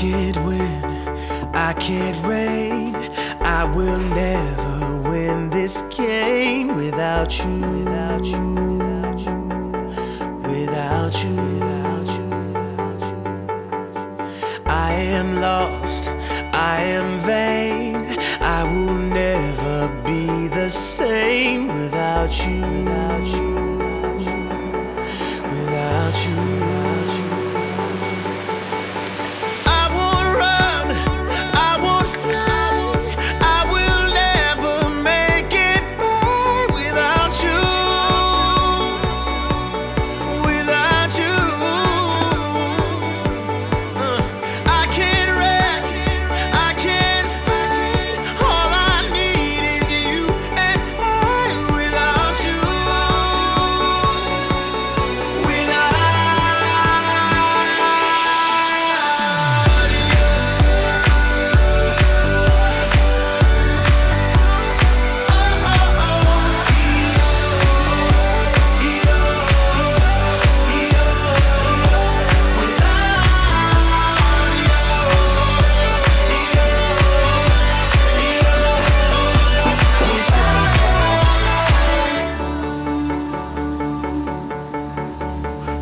can't win, I can't reign. I will never win this game without you, without you, without you, without you, without you. I am lost, I am vain. I will never be the same without you, without you, without you, without you, without you.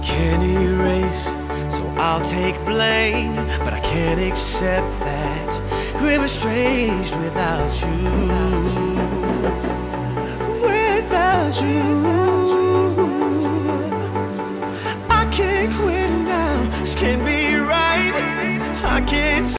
Can't erase, so I'll take blame, but I can't accept that we're estranged without you, without you. I can't quit now, this can't be right. I can't